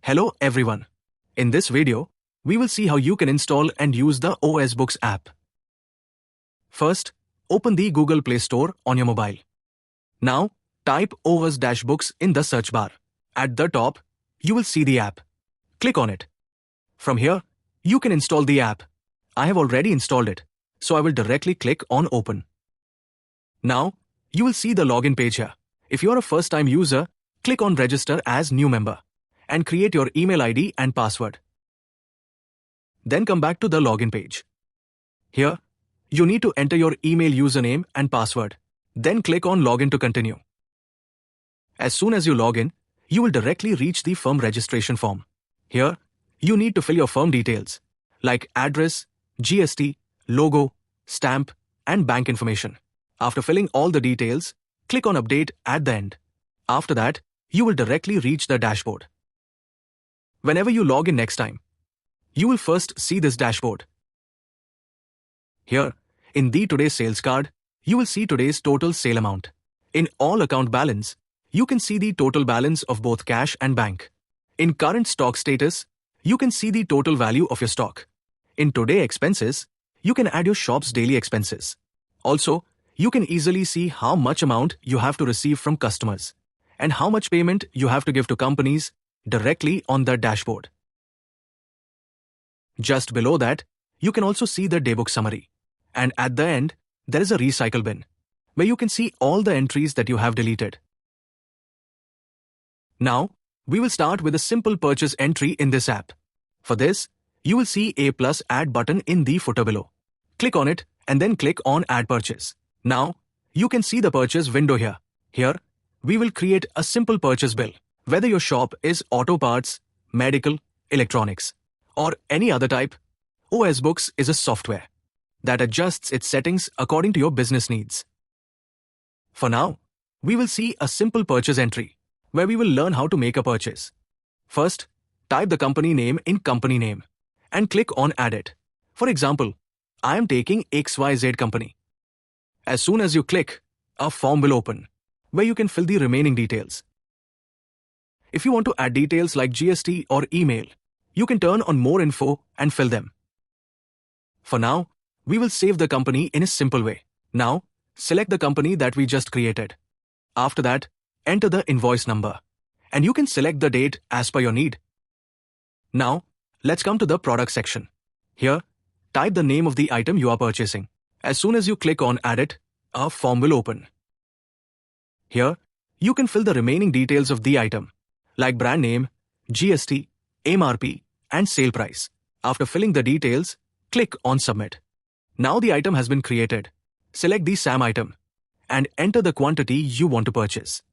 Hello everyone. In this video, we will see how you can install and use the OS Books app. First, open the Google Play Store on your mobile. Now, type OS-Books in the search bar. At the top, you will see the app. Click on it. From here, you can install the app. I have already installed it, so I will directly click on Open. Now, you will see the login page here. If you are a first-time user, click on Register as new member and create your email ID and password. Then come back to the login page. Here, you need to enter your email username and password. Then click on Login to continue. As soon as you log in, you will directly reach the firm registration form. Here, you need to fill your firm details like address, GST, logo, stamp, and bank information. After filling all the details, click on Update at the end. After that, you will directly reach the dashboard. Whenever you log in next time, you will first see this dashboard. Here, in the Today's Sales card, you will see today's total sale amount. In All Account Balance, you can see the total balance of both cash and bank. In Current Stock Status, you can see the total value of your stock. In Today Expenses, you can add your shop's daily expenses. Also, you can easily see how much amount you have to receive from customers and how much payment you have to give to companies directly on the dashboard. Just below that, you can also see the daybook summary. And at the end, there is a recycle bin, where you can see all the entries that you have deleted. Now, we will start with a simple purchase entry in this app. For this, you will see a plus add button in the footer below. Click on it and then click on Add Purchase. Now, you can see the purchase window here. Here, we will create a simple purchase bill. Whether your shop is auto parts, medical, electronics, or any other type, OS Books is a software that adjusts its settings according to your business needs. For now, we will see a simple purchase entry where we will learn how to make a purchase. First, type the company name in Company Name and click on Add It. For example, I am taking XYZ Company. As soon as you click, a form will open where you can fill the remaining details. If you want to add details like GST or email, you can turn on More Info and fill them. For now, we will save the company in a simple way. Now, select the company that we just created. After that, enter the invoice number, and you can select the date as per your need. Now, let's come to the product section. Here, type the name of the item you are purchasing. As soon as you click on Add It, a form will open. Here, you can fill the remaining details of the item, like brand name, GST, MRP, and sale price. After filling the details, click on Submit. Now the item has been created. Select the SAM item and enter the quantity you want to purchase.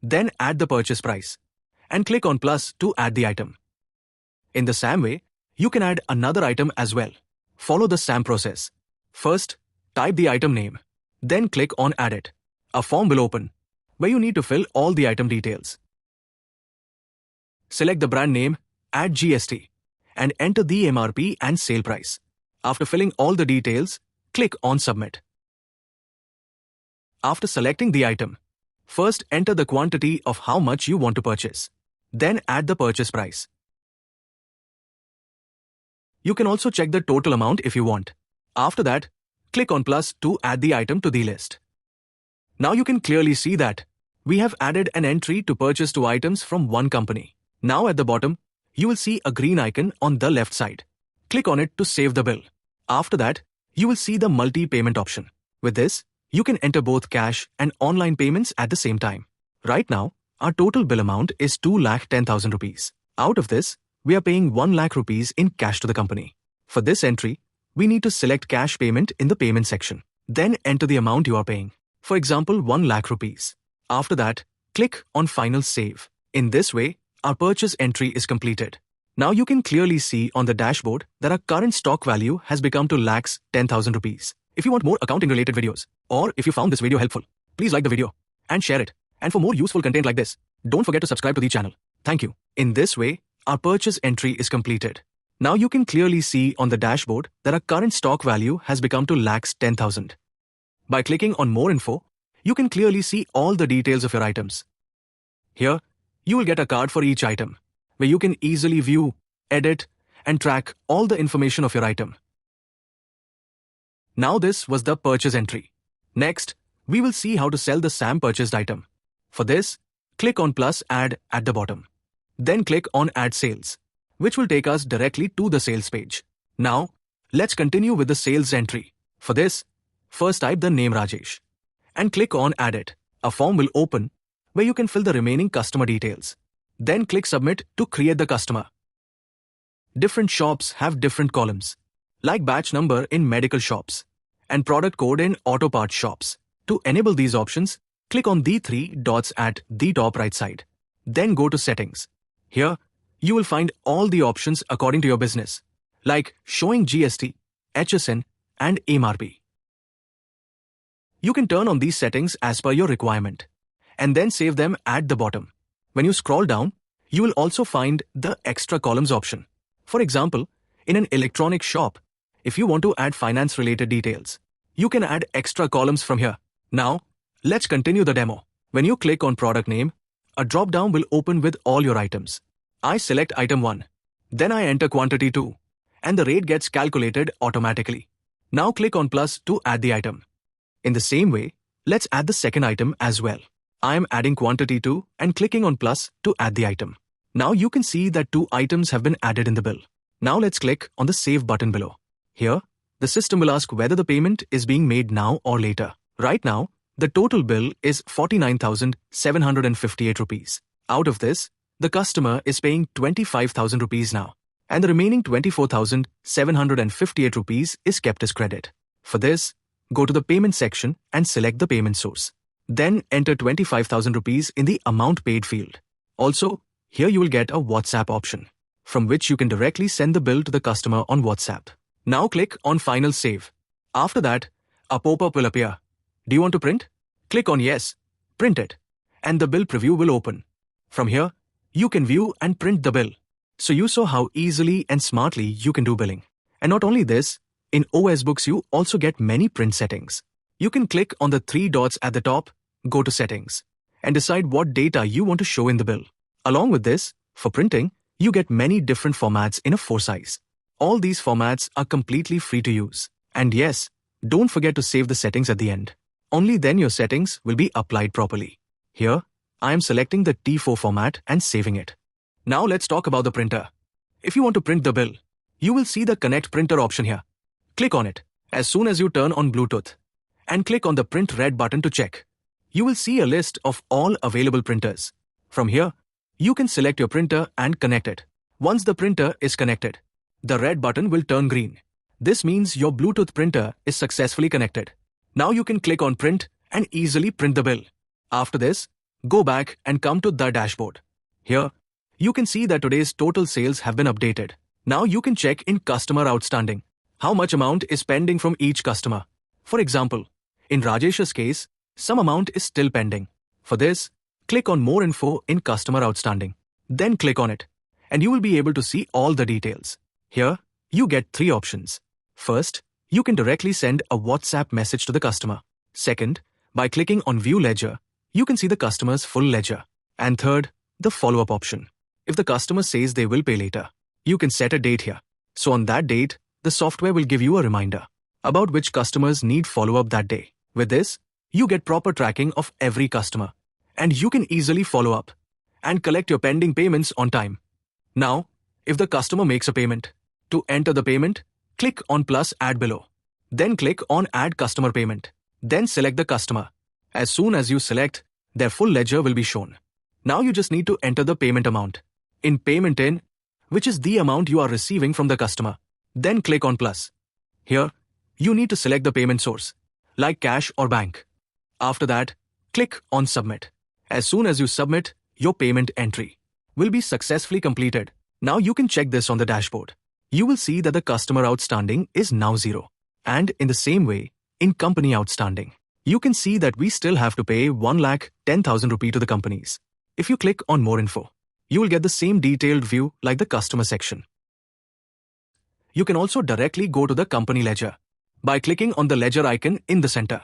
Then add the purchase price and click on plus to add the item. In the SAM way, you can add another item as well. Follow the SAM process. First, type the item name, then click on Add It. A form will open where you need to fill all the item details. Select the brand name, add GST, and enter the MRP and sale price. After filling all the details, click on Submit. After selecting the item, first enter the quantity of how much you want to purchase. Then add the purchase price. You can also check the total amount if you want. After that, click on plus to add the item to the list. Now you can clearly see that we have added an entry to purchase 2 items from one company. Now at the bottom, you will see a green icon on the left side. Click on it to save the bill. After that, you will see the multi-payment option. With this, you can enter both cash and online payments at the same time. Right now, our total bill amount is 2,10,000 rupees. Out of this, we are paying 1 lakh rupees in cash to the company. For this entry, we need to select cash payment in the payment section. Then enter the amount you are paying. For example, 1 lakh rupees. After that, click on Final Save. In this way, our purchase entry is completed. Now you can clearly see on the dashboard that our current stock value has become to ₹10,000. If you want more accounting related videos, or if you found this video helpful, please like the video and share it. And for more useful content like this, don't forget to subscribe to the channel. Thank you. In this way, our purchase entry is completed. Now you can clearly see on the dashboard that our current stock value has become to ₹10,000. By clicking on More Info, you can clearly see all the details of your items. Here, you will get a card for each item, where you can easily view, edit, and track all the information of your item. Now this was the purchase entry. Next, we will see how to sell the SAM purchased item. For this, click on plus add at the bottom. Then click on add sales, which will take us directly to the sales page. Now, let's continue with the sales entry. For this, first type the name Rajesh and click on add it. A form will open where you can fill the remaining customer details. Then click submit to create the customer. Different shops have different columns, like batch number in medical shops and product code in auto parts shops. To enable these options, click on the three dots at the top right side. Then go to settings. Here, you will find all the options according to your business, like showing GST, HSN, and MRP. You can turn on these settings as per your requirement and then save them at the bottom. When you scroll down, you will also find the extra columns option. For example, in an electronic shop, if you want to add finance-related details, you can add extra columns from here. Now, let's continue the demo. When you click on product name, a drop-down will open with all your items. I select item 1. Then I enter quantity 2, and the rate gets calculated automatically. Now click on plus to add the item. In the same way, let's add the second item as well. I am adding quantity 2 and clicking on plus to add the item. Now you can see that 2 items have been added in the bill. Now let's click on the save button below. Here, the system will ask whether the payment is being made now or later. Right now, the total bill is 49,758 rupees. Out of this, the customer is paying 25,000 rupees now, and the remaining 24,758 rupees is kept as credit. For this, go to the payment section and select the payment source. Then enter 25,000 rupees in the amount paid field. Also, here you will get a WhatsApp option, from which you can directly send the bill to the customer on WhatsApp. Now click on Final Save. After that, a pop-up will appear. Do you want to print? Click on Yes, print it, and the bill preview will open. From here, you can view and print the bill. So you saw how easily and smartly you can do billing. And not only this, in OS Books you also get many print settings. You can click on the 3 dots at the top, go to Settings, and decide what data you want to show in the bill. Along with this, for printing, you get many different formats in a 4 size. All these formats are completely free to use. And yes, don't forget to save the settings at the end. Only then your settings will be applied properly. Here, I am selecting the T4 format and saving it. Now let's talk about the printer. If you want to print the bill, you will see the Connect Printer option here. Click on it as soon as you turn on Bluetooth and click on the Print Red button to check. You will see a list of all available printers. From here, you can select your printer and connect it. Once the printer is connected, the red button will turn green. This means your Bluetooth printer is successfully connected. Now you can click on Print and easily print the bill. After this, go back and come to the dashboard. Here, you can see that today's total sales have been updated. Now you can check in Customer Outstanding how much amount is pending from each customer. For example, in Rajesh's case, some amount is still pending. For this, click on More Info in Customer Outstanding. Then click on it, and you will be able to see all the details. Here, you get 3 options. First, you can directly send a WhatsApp message to the customer. Second, by clicking on View Ledger, you can see the customer's full ledger. And third, the follow-up option. If the customer says they will pay later, you can set a date here. So on that date, the software will give you a reminder about which customers need follow-up that day. With this, you get proper tracking of every customer, and you can easily follow up and collect your pending payments on time. Now, if the customer makes a payment, to enter the payment, click on plus add below. Then click on Add Customer Payment. Then select the customer. As soon as you select, their full ledger will be shown. Now you just need to enter the payment amount in Payment In, which is the amount you are receiving from the customer. Then click on plus. Here, you need to select the payment source, like cash or bank. After that, click on Submit. As soon as you submit, your payment entry will be successfully completed. Now you can check this on the dashboard. You will see that the customer outstanding is now 0. And in the same way, in company outstanding, you can see that we still have to pay 1,10,000 rupees to the companies. If you click on More Info, you will get the same detailed view like the customer section. You can also directly go to the company ledger by clicking on the ledger icon in the center.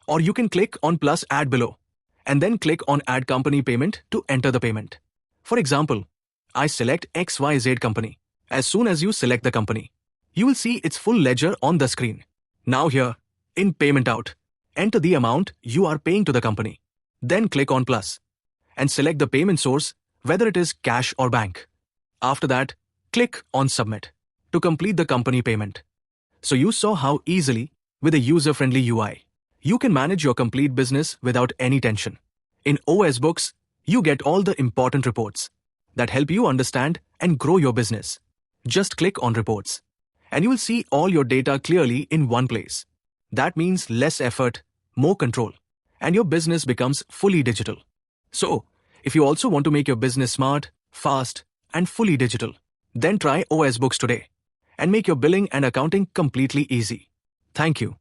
Or you can click on plus add below and then click on Add Company Payment to enter the payment. For example, I select XYZ company. As soon as you select the company, you will see its full ledger on the screen. Now here, in Payment Out, enter the amount you are paying to the company. Then click on Plus and select the payment source, whether it is cash or bank. After that, click on Submit to complete the company payment. So you saw how easily, with a user-friendly UI, you can manage your complete business without any tension. In OS Books, you get all the important reports that help you understand and grow your business. Just click on Reports, and you will see all your data clearly in one place. That means less effort, more control, and your business becomes fully digital. So, if you also want to make your business smart, fast, and fully digital, then try OS Books today and make your billing and accounting completely easy. Thank you.